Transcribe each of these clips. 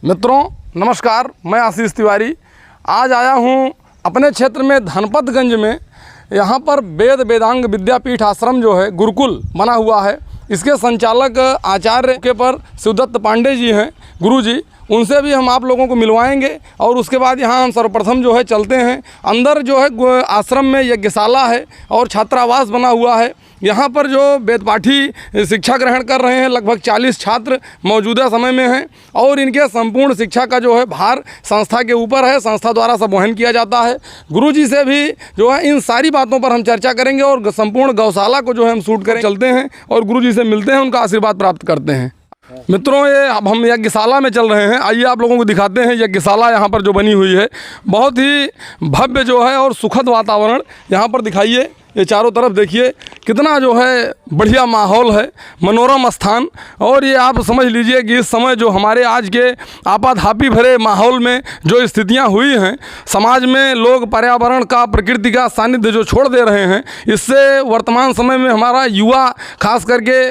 मित्रों नमस्कार, मैं आशीष तिवारी आज आया हूँ अपने क्षेत्र में धनपतगंज में। यहाँ पर वेद वेदांग विद्यापीठ आश्रम जो है गुरुकुल बना हुआ है। इसके संचालक आचार्य के पर शिवदत्त पांडे जी हैं, गुरु जी। उनसे भी हम आप लोगों को मिलवाएंगे और उसके बाद यहाँ हम सर्वप्रथम जो है चलते हैं अंदर। जो है आश्रम में यज्ञशाला है और छात्रावास बना हुआ है। यहाँ पर जो वेदपाठी शिक्षा ग्रहण कर रहे हैं लगभग 40 छात्र मौजूदा समय में हैं और इनके संपूर्ण शिक्षा का जो है भार संस्था के ऊपर है। संस्था द्वारा सब वहन किया जाता है। गुरु जी से भी जो है इन सारी बातों पर हम चर्चा करेंगे और संपूर्ण गौशाला को जो है हम शूट करें चलते हैं और गुरु जी से मिलते हैं, उनका आशीर्वाद प्राप्त करते हैं। मित्रों ये अब हम यज्ञशाला में चल रहे हैं। आइए आप लोगों को दिखाते हैं यज्ञशाला यहाँ पर जो बनी हुई है। बहुत ही भव्य जो है और सुखद वातावरण यहाँ पर दिखाइए। ये चारों तरफ देखिए कितना जो है बढ़िया माहौल है, मनोरम स्थान। और ये आप समझ लीजिए कि इस समय जो हमारे आज के आपाधापी भरे माहौल में जो स्थितियां हुई हैं, समाज में लोग पर्यावरण का, प्रकृति का सानिध्य जो छोड़ दे रहे हैं, इससे वर्तमान समय में हमारा युवा खास करके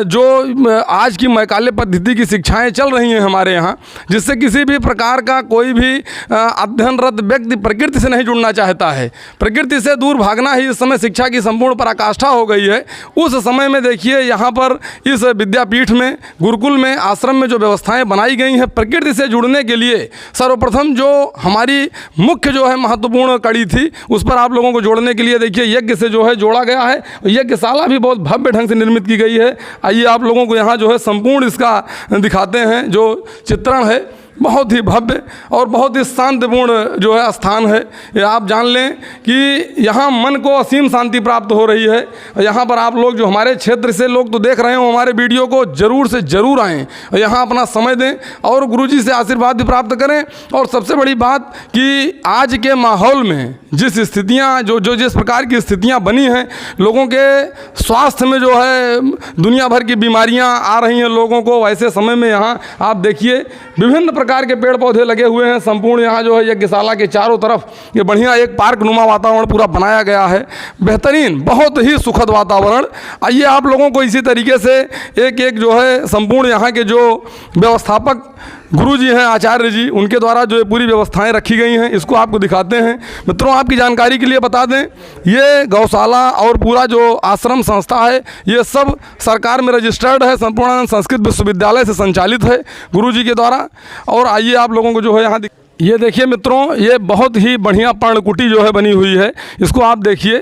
जो आज की मैकाले पद्धति की शिक्षाएँ चल रही हैं हमारे यहाँ, जिससे किसी भी प्रकार का कोई भी अध्ययनरत व्यक्ति प्रकृति से नहीं जुड़ना चाहता है। प्रकृति से दूर भागना इस समय शिक्षा की संपूर्ण पराकाष्ठा हो गई है। उस समय में देखिए यहाँ पर इस विद्यापीठ में, गुरुकुल में, आश्रम में जो व्यवस्थाएं बनाई गई हैं प्रकृति से जुड़ने के लिए, सर्वप्रथम जो हमारी मुख्य जो है महत्वपूर्ण कड़ी थी उस पर आप लोगों को जोड़ने के लिए देखिए यज्ञ से जो है जोड़ा गया है। यज्ञशाला भी बहुत भव्य ढंग से निर्मित की गई है। आइए आप लोगों को यहाँ जो है संपूर्ण इसका दिखाते हैं जो चित्रण है। बहुत ही भव्य और बहुत ही शांतिपूर्ण जो है स्थान है। ये आप जान लें कि यहाँ मन को असीम शांति प्राप्त हो रही है। यहाँ पर आप लोग जो हमारे क्षेत्र से लोग तो देख रहे हो हमारे वीडियो को, ज़रूर से ज़रूर आएँ, यहाँ अपना समय दें और गुरुजी से आशीर्वाद भी प्राप्त करें। और सबसे बड़ी बात कि आज के माहौल में जिस स्थितियाँ जो जिस प्रकार की स्थितियाँ बनी हैं, लोगों के स्वास्थ्य में जो है दुनिया भर की बीमारियाँ आ रही हैं लोगों को, वैसे समय में यहाँ आप देखिए विभिन्न प्रकार के पेड़ पौधे लगे हुए हैं। संपूर्ण यहाँ जो है यज्ञशाला के चारों तरफ ये बढ़िया एक पार्क नुमा वातावरण पूरा बनाया गया है। बेहतरीन, बहुत ही सुखद वातावरण। आइए आप लोगों को इसी तरीके से एक एक जो है संपूर्ण यहाँ के जो व्यवस्थापक गुरु जी हैं, आचार्य जी, उनके द्वारा जो पूरी व्यवस्थाएं रखी गई हैं इसको आपको दिखाते हैं। मित्रों आपकी जानकारी के लिए बता दें, ये गौशाला और पूरा जो आश्रम संस्था है ये सब सरकार में रजिस्टर्ड है, संपूर्णानंद संस्कृत विश्वविद्यालय से संचालित है गुरु जी के द्वारा। और आइए आप लोगों को जो है यहाँ ये देखिए मित्रों, ये बहुत ही बढ़िया पर्णकुटी जो है बनी हुई है। इसको आप देखिए,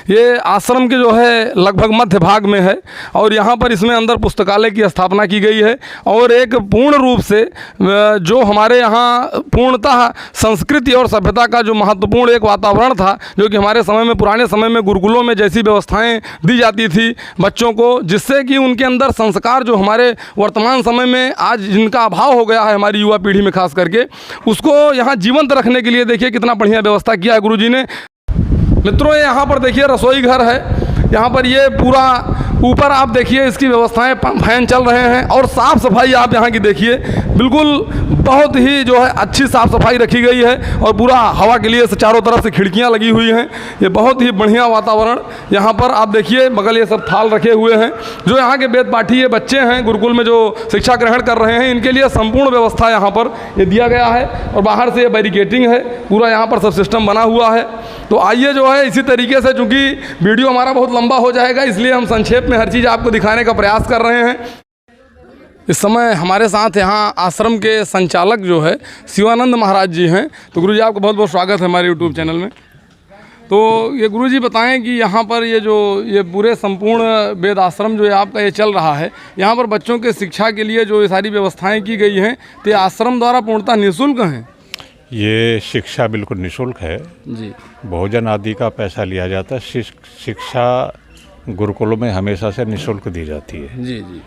ये आश्रम के जो है लगभग मध्य भाग में है और यहाँ पर इसमें अंदर पुस्तकालय की स्थापना की गई है। और एक पूर्ण रूप से जो हमारे यहाँ पूर्णतः संस्कृति और सभ्यता का जो महत्वपूर्ण एक वातावरण था, जो कि हमारे समय में, पुराने समय में गुरुकुलों में जैसी व्यवस्थाएँ दी जाती थी बच्चों को, जिससे कि उनके अंदर संस्कार जो हमारे वर्तमान समय में आज जिनका अभाव हो गया है हमारी युवा पीढ़ी में खास करके, उसको यहाँ जीवंत रखने के लिए देखिए कितना बढ़िया व्यवस्था किया है गुरुजी ने। मित्रों ये यहाँ पर देखिए रसोई घर है। यहाँ पर ये पूरा ऊपर आप देखिए इसकी व्यवस्थाएं, फैन चल रहे हैं और साफ़ सफाई आप यहाँ की देखिए, बिल्कुल बहुत ही जो है अच्छी साफ़ सफाई रखी गई है और पूरा हवा के लिए चारों तरफ से खिड़कियाँ लगी हुई हैं। ये बहुत ही बढ़िया वातावरण यहाँ पर आप देखिए। बगल ये सब थाल रखे हुए हैं। जो यहाँ के वेदपाठी ये बच्चे हैं गुरुकुल में जो शिक्षा ग्रहण कर रहे हैं, इनके लिए संपूर्ण व्यवस्था यहाँ पर ये दिया गया है। और बाहर से ये बैरिकेटिंग है, पूरा यहाँ पर सब सिस्टम बना हुआ है। तो आइए जो है इसी तरीके से, चूँकि वीडियो हमारा बहुत लंबा हो जाएगा इसलिए हम संक्षेप में हर चीज़ आपको दिखाने का प्रयास कर रहे हैं। इस समय हमारे साथ यहाँ आश्रम के संचालक जो है शिवानंद महाराज जी हैं। तो गुरुजी आपका बहुत बहुत स्वागत है हमारे यूट्यूब चैनल में। तो ये गुरुजी बताएं कि यहाँ पर ये पूरे संपूर्ण वेद आश्रम जो है आपका ये चल रहा है, यहाँ पर बच्चों के शिक्षा के लिए जो ये सारी व्यवस्थाएँ की गई हैं, तो ये आश्रम द्वारा पूर्णतः निःशुल्क हैं? ये शिक्षा बिल्कुल निःशुल्क है जी। भोजन आदि का पैसा लिया जाता है। शिक्षा गुरुकुलों में हमेशा से निःशुल्क दी जाती है। जी जी।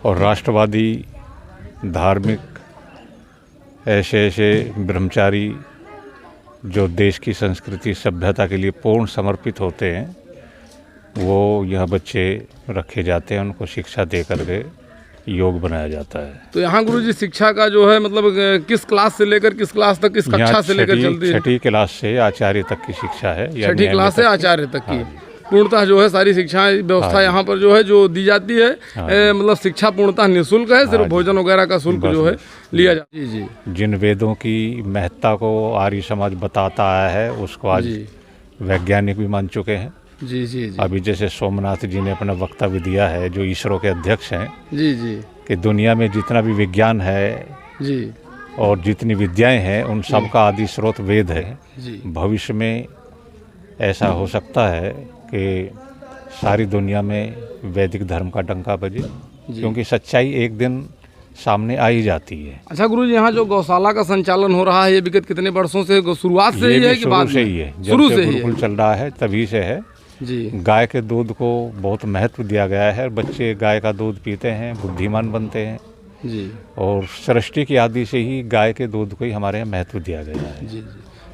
और राष्ट्रवादी, धार्मिक, ऐसे ब्रह्मचारी जो देश की संस्कृति सभ्यता के लिए पूर्ण समर्पित होते हैं, वो यह बच्चे रखे जाते हैं। उनको शिक्षा दे करके योग बनाया जाता है। तो यहाँ गुरुजी शिक्षा का जो है मतलब किस क्लास से लेकर किस क्लास तक, किस कक्षा से लेकर चलती है? 6ठी क्लास से आचार्य तक की शिक्षा है। 6ठी क्लास से आचार्य तक की। पूर्णतः जो है सारी शिक्षा व्यवस्था यहाँ पर जो है जो दी जाती है, मतलब शिक्षा पूर्णतः निःशुल्क है, सिर्फ भोजन वगैरह का शुल्क जो है लिया जाता है। जी जी। जिन वेदों की महत्ता को आर्य समाज बताता आया है उसको आज वैज्ञानिक भी मान चुके हैं। जी जी जी। अभी जैसे सोमनाथ जी ने अपना वक्तव्य दिया है, जो इसरो के अध्यक्ष हैं, जी जी, कि दुनिया में जितना भी विज्ञान है जी और जितनी विद्याएं हैं उन सब का आदि स्रोत वेद है। जी। भविष्य में ऐसा हो सकता है कि सारी दुनिया में वैदिक धर्म का डंका बजे, क्योंकि सच्चाई एक दिन सामने आ ही जाती है। अच्छा गुरुजी, यहाँ जो गौशाला का संचालन हो रहा है ये विगत कितने वर्षों से, शुरुआत से ही है कि बाद से ही है? शुरू से ही गुरुकुल चल रहा है तभी से है जी। गाय के दूध को बहुत महत्व दिया गया है। बच्चे गाय का दूध पीते हैं, बुद्धिमान बनते हैं जी। और सृष्टि की आदि से ही गाय के दूध को ही हमारे यहाँ महत्व दिया गया है। जी जी।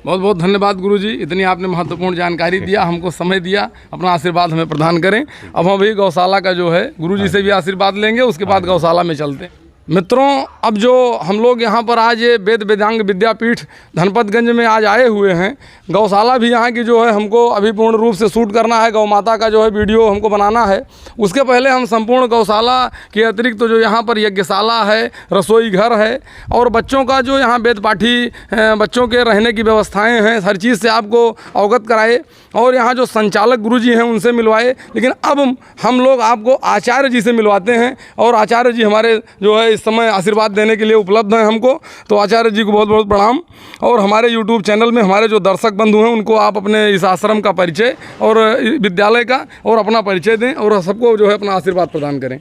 बहुत बहुत धन्यवाद गुरुजी, इतनी आपने महत्वपूर्ण जानकारी दिया, हमको समय दिया, अपना आशीर्वाद हमें प्रदान करें। अब हम अभी गौशाला का जो है गुरुजी से भी आशीर्वाद लेंगे, उसके बाद गौशाला में चलते हैं। मित्रों, अब जो हम लोग यहाँ पर आज ये वेद वेदांग विद्यापीठ धनपतगंज में आज आए हुए हैं, गौशाला भी यहाँ की जो है हमको अभी पूर्ण रूप से शूट करना है, गौ माता का जो है वीडियो हमको बनाना है। उसके पहले हम संपूर्ण गौशाला के अतिरिक्त तो जो यहाँ पर यज्ञशाला है, रसोई घर है और बच्चों का जो यहाँ वेद पाठी बच्चों के रहने की व्यवस्थाएँ हैं, हर चीज़ से आपको अवगत कराए और यहाँ जो संचालक गुरुजी हैं उनसे मिलवाए। लेकिन अब हम लोग आपको आचार्य जी से मिलवाते हैं और आचार्य जी हमारे जो है इस समय आशीर्वाद देने के लिए उपलब्ध हैं हमको, तो आचार्य जी को बहुत बहुत प्रणाम। और हमारे यूट्यूब चैनल में हमारे जो दर्शक बंधु हैं उनको आप अपने इस आश्रम का परिचय और विद्यालय का और अपना परिचय दें और सबको जो है अपना आशीर्वाद प्रदान करें।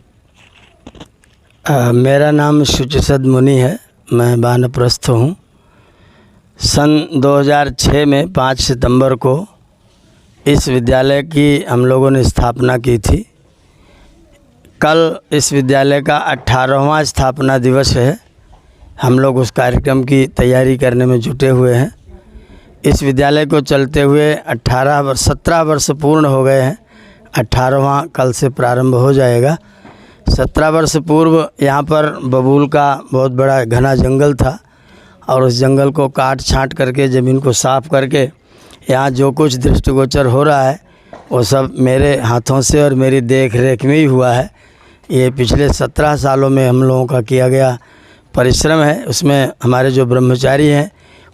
मेरा नाम शुचिसद मुनि है, मैं वानप्रस्थ हूँ। सन 2006 में 5 सितंबर को इस विद्यालय की हम लोगों ने स्थापना की थी। कल इस विद्यालय का 18वां स्थापना दिवस है। हम लोग उस कार्यक्रम की तैयारी करने में जुटे हुए हैं। इस विद्यालय को चलते हुए 17 वर्ष पूर्ण हो गए हैं। 18वां कल से प्रारंभ हो जाएगा। 17 वर्ष पूर्व यहाँ पर बबूल का बहुत बड़ा घना जंगल था और उस जंगल को काट छांट करके ज़मीन को साफ़ करके यहाँ जो कुछ दृष्टिगोचर हो रहा है वो सब मेरे हाथों से और मेरी देख रेख में ही हुआ है। ये पिछले 17 सालों में हम लोगों का किया गया परिश्रम है। उसमें हमारे जो ब्रह्मचारी हैं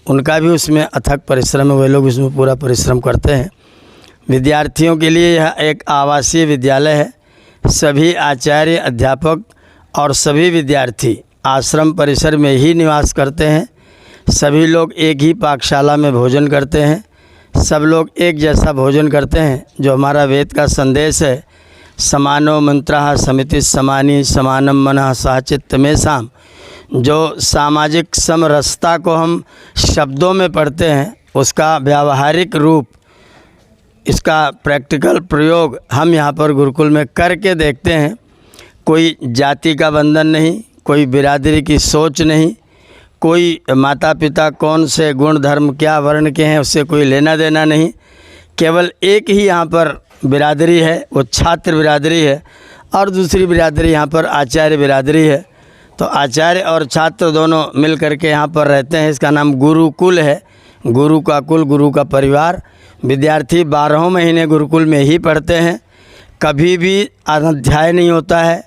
उनका भी उसमें अथक परिश्रम है, वे लोग इसमें पूरा परिश्रम करते हैं। विद्यार्थियों के लिए यह एक आवासीय विद्यालय है। सभी आचार्य, अध्यापक और सभी विद्यार्थी आश्रम परिसर में ही निवास करते हैं। सभी लोग एक ही पाकशाला में भोजन करते हैं। सब लोग एक जैसा भोजन करते हैं। जो हमारा वेद का संदेश है, समानो मंत्रः समिति समानी समानम मनः सहचित्त में साम, जो सामाजिक समरसता को हम शब्दों में पढ़ते हैं उसका व्यावहारिक रूप, इसका प्रैक्टिकल प्रयोग हम यहाँ पर गुरुकुल में करके देखते हैं। कोई जाति का बंधन नहीं, कोई बिरादरी की सोच नहीं, कोई माता पिता कौन से गुण धर्म क्या वर्ण के हैं उससे कोई लेना देना नहीं। केवल एक ही यहाँ पर बिरादरी है, वो छात्र बिरादरी है और दूसरी बिरादरी यहाँ पर आचार्य बिरादरी है। तो आचार्य और छात्र दोनों मिल कर के यहाँ पर रहते हैं। इसका नाम गुरुकुल है। गुरु का कुल, गुरु का परिवार। विद्यार्थी 12 महीने गुरुकुल में ही पढ़ते हैं। कभी भी अध्याय नहीं होता है,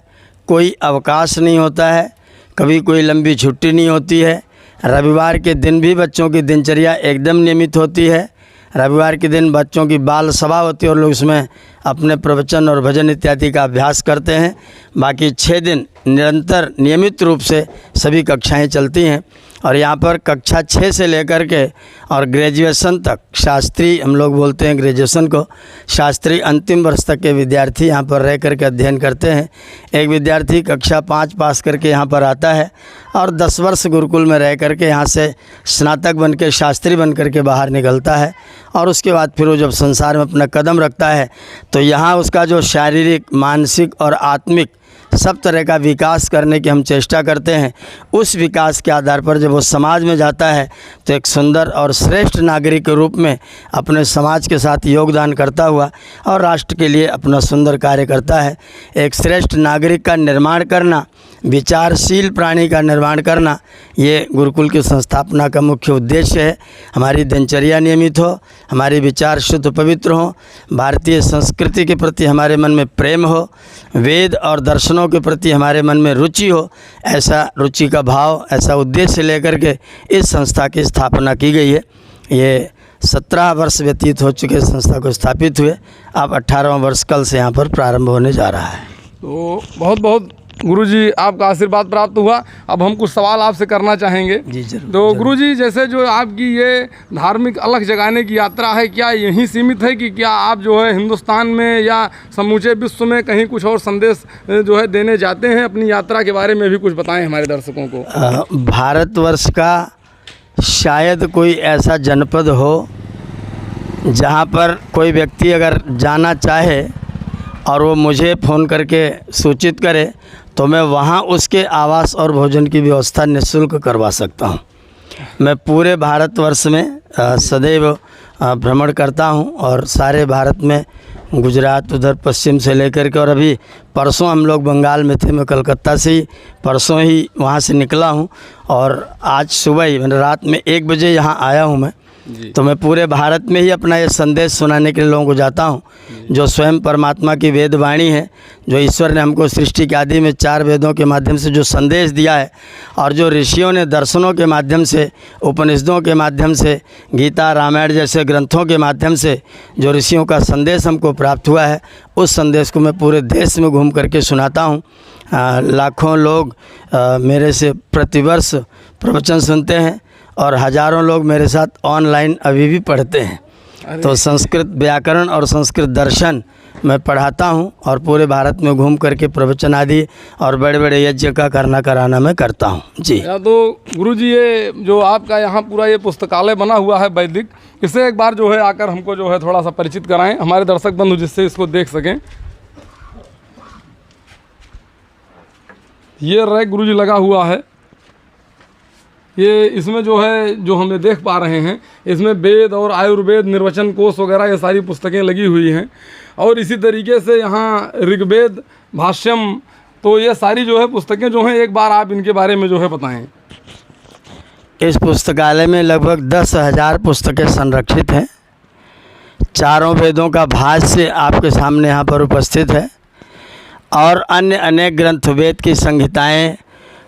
कोई अवकाश नहीं होता है, कभी कोई लंबी छुट्टी नहीं होती है। रविवार के दिन भी बच्चों की दिनचर्या एकदम नियमित होती है। रविवार के दिन बच्चों की बाल सभा होती है और लोग उसमें अपने प्रवचन और भजन इत्यादि का अभ्यास करते हैं। बाकी 6 दिन निरंतर नियमित रूप से सभी कक्षाएं चलती हैं और यहाँ पर कक्षा 6 से लेकर के और ग्रेजुएशन तक, शास्त्री हम लोग बोलते हैं ग्रेजुएशन को, शास्त्री अंतिम वर्ष तक के विद्यार्थी यहाँ पर रह करके अध्ययन करते हैं। एक विद्यार्थी कक्षा 5 पास करके यहाँ पर आता है और 10 वर्ष गुरुकुल में रह करके यहाँ से स्नातक बन के, शास्त्री बन करके बाहर निकलता है और उसके बाद फिर वो जब संसार में अपना कदम रखता है तो यहाँ उसका जो शारीरिक, मानसिक और आत्मिक सब तरह का विकास करने की हम चेष्टा करते हैं। उस विकास के आधार पर जब वो समाज में जाता है तो एक सुंदर और श्रेष्ठ नागरिक के रूप में अपने समाज के साथ योगदान करता हुआ और राष्ट्र के लिए अपना सुंदर कार्य करता है। एक श्रेष्ठ नागरिक का निर्माण करना विचारशील प्राणी का निर्माण करना, ये गुरुकुल की संस्थापना का मुख्य उद्देश्य है। हमारी दिनचर्या नियमित हो, हमारे विचार शुद्ध पवित्र हों, भारतीय संस्कृति के प्रति हमारे मन में प्रेम हो, वेद और दर्शनों के प्रति हमारे मन में रुचि हो, ऐसा रुचि का भाव, ऐसा उद्देश्य लेकर के इस संस्था की स्थापना की गई है। ये 17 वर्ष व्यतीत हो चुके संस्था को स्थापित हुए, अब 18वां वर्ष कल से यहाँ पर प्रारंभ होने जा रहा है। तो बहुत बहुत गुरुजी आपका आशीर्वाद प्राप्त हुआ। अब हम कुछ सवाल आपसे करना चाहेंगे। जी जरूर। तो गुरुजी, जैसे जो आपकी ये धार्मिक अलख जगाने की यात्रा है, क्या यहीं सीमित है कि क्या आप जो है हिंदुस्तान में या समूचे विश्व में कहीं कुछ और संदेश जो है देने जाते हैं? अपनी यात्रा के बारे में भी कुछ बताएं हमारे दर्शकों को। भारतवर्ष का शायद कोई ऐसा जनपद हो जहाँ पर कोई व्यक्ति अगर जाना चाहे और वो मुझे फ़ोन करके सूचित करे तो मैं वहाँ उसके आवास और भोजन की व्यवस्था निःशुल्क करवा सकता हूँ। मैं पूरे भारतवर्ष में सदैव भ्रमण करता हूँ और सारे भारत में, गुजरात उधर पश्चिम से लेकर के, और अभी परसों हम लोग बंगाल में थे। मैं कलकत्ता से ही परसों ही वहाँ से निकला हूँ और आज सुबह ही, मैंने रात में 1 बजे यहाँ आया हूँ मैं। तो मैं पूरे भारत में ही अपना ये संदेश सुनाने के लिए लोगों को जाता हूँ, जो स्वयं परमात्मा की वेद वाणी है, जो ईश्वर ने हमको सृष्टि के आदि में 4 वेदों के माध्यम से जो संदेश दिया है, और जो ऋषियों ने दर्शनों के माध्यम से, उपनिषदों के माध्यम से, गीता रामायण जैसे ग्रंथों के माध्यम से जो ऋषियों का संदेश हमको प्राप्त हुआ है, उस संदेश को मैं पूरे देश में घूम करके सुनाता हूँ। लाखों लोग मेरे से प्रतिवर्ष प्रवचन सुनते हैं और हज़ारों लोग मेरे साथ ऑनलाइन अभी भी पढ़ते हैं। तो संस्कृत व्याकरण और संस्कृत दर्शन मैं पढ़ाता हूँ और पूरे भारत में घूम करके प्रवचन आदि और बड़े बड़े यज्ञ का कराना मैं करता हूँ। जी। तो गुरुजी, ये जो आपका यहाँ पूरा ये पुस्तकालय बना हुआ है वैदिक, इसे एक बार जो है आकर हमको जो है थोड़ा सा परिचित कराएं, हमारे दर्शक बंधु जिससे इसको देख सकें। ये रैक गुरुजी लगा हुआ है, ये इसमें जो है जो हमें देख पा रहे हैं, इसमें वेद और आयुर्वेद, निर्वचन कोश वगैरह ये सारी पुस्तकें लगी हुई हैं। और इसी तरीके से यहाँ ऋग्वेद, भाष्यम, तो ये सारी जो है पुस्तकें जो हैं, एक बार आप इनके बारे में जो है बताएं। इस पुस्तकालय में लगभग 10,000 पुस्तकें संरक्षित हैं। 4 वेदों का भाष्य आपके सामने यहाँ पर उपस्थित है और अन्य अनेक ग्रंथ, वेद की संहिताएँ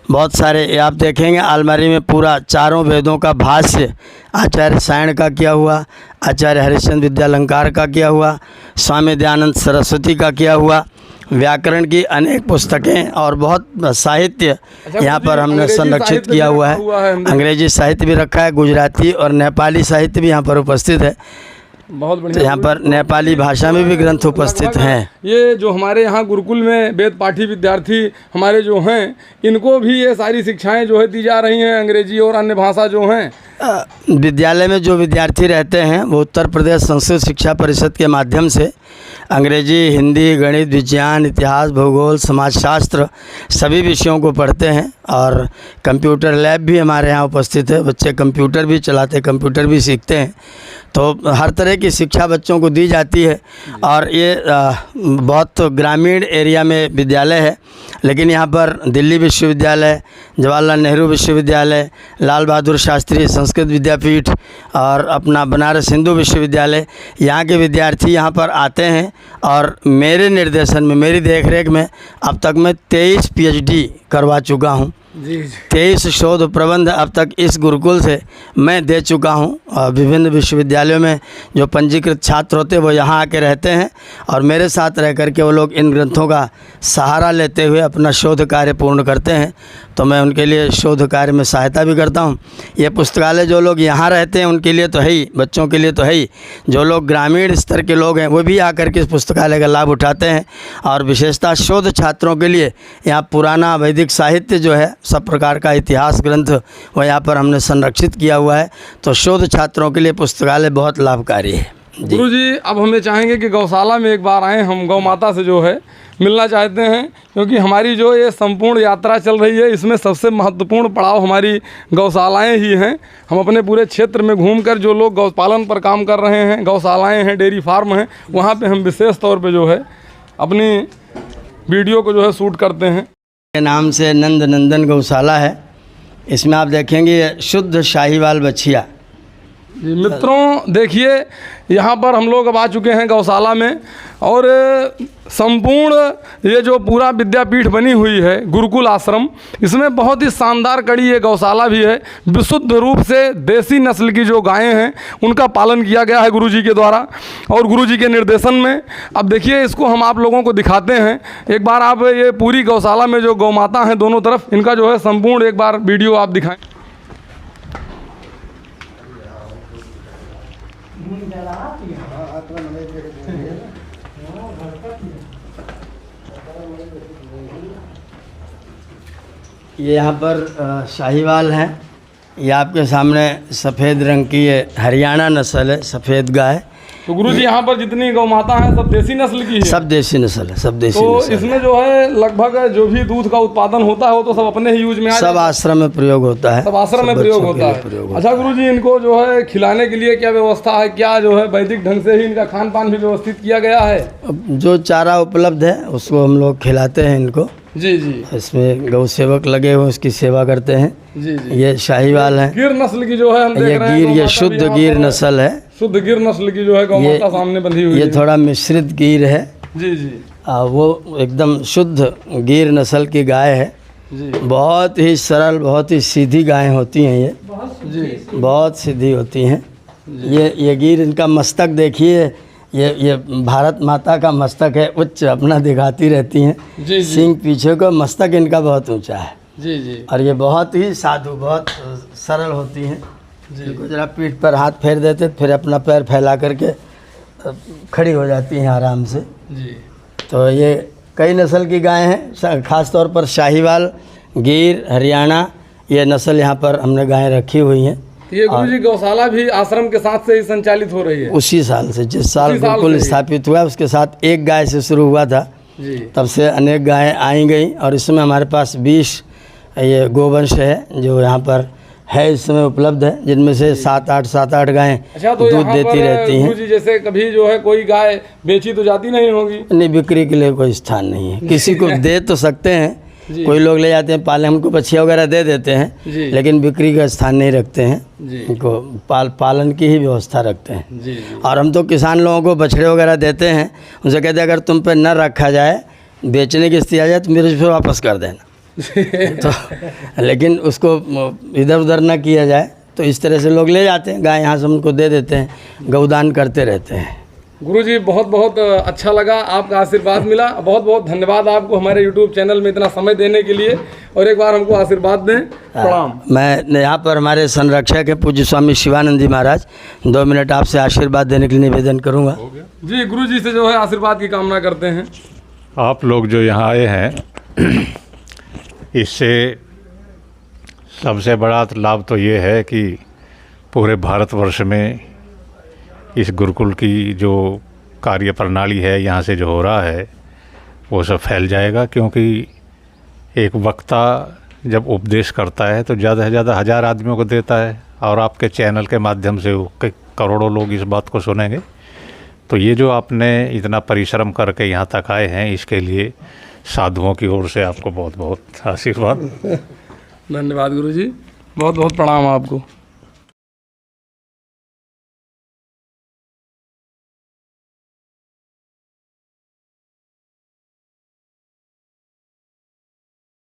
बहुत सारे आप देखेंगे। अलमारी में पूरा 4 वेदों का भाष्य आचार्य सायण का किया हुआ, आचार्य हरिश्चंद्र विद्यालंकार का किया हुआ, स्वामी दयानंद सरस्वती का किया हुआ, व्याकरण की अनेक पुस्तकें और बहुत साहित्य यहाँ पर हमने संरक्षित किया हुआ है। अंग्रेजी साहित्य भी रखा है, गुजराती और नेपाली साहित्य भी यहाँ पर उपस्थित है। बहुत बढ़िया। तो यहाँ पर नेपाली भाषा में भी ग्रंथ उपस्थित हैं। ये जो हमारे यहाँ गुरुकुल में वेद पाठी विद्यार्थी हमारे जो हैं, इनको भी ये सारी शिक्षाएं जो है दी जा रही हैं, अंग्रेजी और अन्य भाषा जो हैं। विद्यालय में जो विद्यार्थी रहते हैं वो उत्तर प्रदेश संस्कृत शिक्षा परिषद के माध्यम से अंग्रेजी, हिंदी, गणित, विज्ञान, इतिहास, भूगोल, समाजशास्त्र सभी विषयों को पढ़ते हैं। और कंप्यूटर लैब भी हमारे यहाँ उपस्थित है, बच्चे कंप्यूटर भी चलाते, कंप्यूटर भी सीखते हैं। तो हर तरह की शिक्षा बच्चों को दी जाती है। और ये बहुत ग्रामीण एरिया में विद्यालय है, लेकिन यहाँ पर दिल्ली विश्वविद्यालय, जवाहरलाल नेहरू विश्वविद्यालय, लाल बहादुर शास्त्री संस्कृत विद्यापीठ और अपना बनारस हिंदू विश्वविद्यालय, यहाँ के विद्यार्थी यहाँ पर आते हैं। और मेरे निर्देशन में, मेरी देखरेख में अब तक मैं 23 PhD करवा चुका हूँ। 23 शोध प्रबंध अब तक इस गुरुकुल से मैं दे चुका हूँ। और विभिन्न विश्वविद्यालयों में जो पंजीकृत छात्र होते हैं वो यहाँ आके रहते हैं और मेरे साथ रह कर के वो लोग इन ग्रंथों का सहारा लेते हुए अपना शोध कार्य पूर्ण करते हैं। तो मैं उनके लिए शोध कार्य में सहायता भी करता हूँ। ये पुस्तकालय जो लोग यहाँ रहते हैं उनके लिए तो है ही, बच्चों के लिए तो है ही, जो लोग ग्रामीण स्तर के लोग हैं वो भी आकर के इस पुस्तकालय का लाभ उठाते हैं। और विशेषतः शोध छात्रों के लिए यहाँ पुराना वैदिक साहित्य जो है, सब प्रकार का इतिहास ग्रंथ वो यहाँ पर हमने संरक्षित किया हुआ है। तो शोध छात्रों के लिए पुस्तकालय बहुत लाभकारी है। गुरुजी, अब हमें चाहेंगे कि गौशाला में एक बार आएँ, हम गौ माता से जो है मिलना चाहते हैं, क्योंकि हमारी जो ये संपूर्ण यात्रा चल रही है इसमें सबसे महत्वपूर्ण पड़ाव हमारी गौशालाएं ही हैं। हम अपने पूरे क्षेत्र में घूमकर जो लोग गौपालन पर काम कर रहे हैं, गौशालाएं हैं, डेयरी फार्म हैं, वहाँ पे हम विशेष तौर पे जो है अपनी वीडियो को जो है शूट करते हैं। के नाम से नंद नंदन गौशाला है। इसमें आप देखेंगे शुद्ध शाहीवाल बछिया। जी मित्रों, देखिए यहाँ पर हम लोग अब आ चुके हैं गौशाला में, और संपूर्ण ये जो पूरा विद्यापीठ बनी हुई है गुरुकुल आश्रम, इसमें बहुत ही शानदार कड़ी ये गौशाला भी है। विशुद्ध रूप से देसी नस्ल की जो गायें हैं उनका पालन किया गया है गुरुजी के द्वारा और गुरुजी के निर्देशन में। अब देखिए इसको हम आप लोगों को दिखाते हैं। एक बार आप ये पूरी गौशाला में जो गौ माता हैं दोनों तरफ, इनका जो है संपूर्ण एक बार वीडियो आप दिखाएँ। ये यहाँ पर शाहीवाल हैं। ये आपके सामने सफ़ेद रंग की ये हरियाणा नस्ल है, सफ़ेद गाय। तो गुरुजी यहाँ पर जितनी गौ माता हैं सब देसी नस्ल की है? सब देसी नस्ल है, सब देसी तो नस्ल है। इसमें जो है लगभग जो भी दूध का उत्पादन होता है वो तो सब अपने ही यूज में सब आश्रम में प्रयोग होता है। सब आश्रम में प्रयोग होता है। अच्छा गुरुजी, इनको जो है खिलाने के लिए क्या व्यवस्था है? क्या जो है वैदिक ढंग से ही इनका खान पान भी व्यवस्थित किया गया है? जो चारा उपलब्ध है उसको हम लोग खिलाते हैं इनको। जी जी। इसमें गौ सेवक लगे हुए उसकी सेवा करते हैं। जी जी। ये शाहीवाल है, गिर नस्ल की जो है हम देख रहे हैं। ये शुद्ध गिर नस्ल है। शुद्ध गिर नस्ल की जो है गौ माता सामने बंधी हुई ये थोड़ा मिश्रित गिर है। जी जी। वो एकदम शुद्ध गिर नस्ल की गाय है जी। बहुत ही सरल, बहुत ही सीधी गायें होती हैं ये जी। बहुत सीधी होती हैं। ये गिर, इनका मस्तक देखिए, ये भारत माता का मस्तक है, उच्च अपना दिखाती रहती हैं। जी। सिंह पीछे को, मस्तक इनका बहुत ऊंचा है। जी जी। और ये बहुत ही साधु, बहुत सरल होती हैं। इनको जरा पीठ पर हाथ फेर देते फिर अपना पैर फैला करके खड़ी हो जाती हैं आराम से। जी। तो ये कई नस्ल की गायें हैं, ख़ास तौर पर शाहीवाल, गिर, हरियाणा, ये नस्ल यहाँ पर हमने गायें रखी हुई हैं। ये गुरुजी गौशाला भी आश्रम के साथ से ही संचालित हो रही है? उसी साल से, जिस साल गुरुकुल स्थापित हुआ उसके साथ एक गाय से शुरू हुआ था। जी। तब से अनेक गायें आई गई और इसमें हमारे पास 20 ये गोवंश है जो यहाँ पर है इस समय उपलब्ध है, जिनमें से 7-8 गायें अच्छा, तो दूध देती रहती हैं। गुरुजी जैसे कभी जो है कोई गाय बेची तो जाती नहीं होगी? नहीं, बिक्री के लिए कोई स्थान नहीं है। किसी को दे तो सकते हैं, कोई लोग ले जाते हैं पाले, हमको बछिया वगैरह दे देते हैं, लेकिन बिक्री का स्थान नहीं रखते हैं। इनको पालन की ही व्यवस्था रखते हैं। जी। और हम तो किसान लोगों को बछड़े वगैरह देते हैं, उनसे कहते हैं अगर तुम पे न रखा जाए, बेचने की स्थिति आ जाए तो मेरे फिर वापस कर देना। तो लेकिन उसको इधर उधर न किया जाए, तो इस तरह से लोग ले जाते हैं गाय, यहाँ से उनको दे देते हैं, गौदान करते रहते हैं। गुरुजी बहुत बहुत अच्छा लगा, आपका आशीर्वाद मिला। बहुत बहुत धन्यवाद आपको हमारे यूट्यूब चैनल में इतना समय देने के लिए, और एक बार हमको आशीर्वाद दें। प्रणाम। मैं यहाँ पर हमारे संरक्षक है पूज्य स्वामी शिवानंद जी महाराज, 2 मिनट आपसे आशीर्वाद देने के लिए निवेदन करूँगा। जी, गुरुजी से जो है आशीर्वाद की कामना करते हैं। आप लोग जो यहाँ आए हैं इससे सबसे बड़ा लाभ तो ये है कि पूरे भारतवर्ष में इस गुरुकुल की जो कार्य प्रणाली है यहाँ से जो हो रहा है वो सब फैल जाएगा, क्योंकि एक वक्ता जब उपदेश करता है तो ज़्यादा से ज़्यादा 1000 आदमियों को देता है, और आपके चैनल के माध्यम से करोड़ों लोग इस बात को सुनेंगे। तो ये जो आपने इतना परिश्रम करके यहाँ तक आए हैं, इसके लिए साधुओं की ओर से आपको बहुत बहुत आशीर्वाद। धन्यवाद गुरुजी, बहुत बहुत प्रणाम आपको।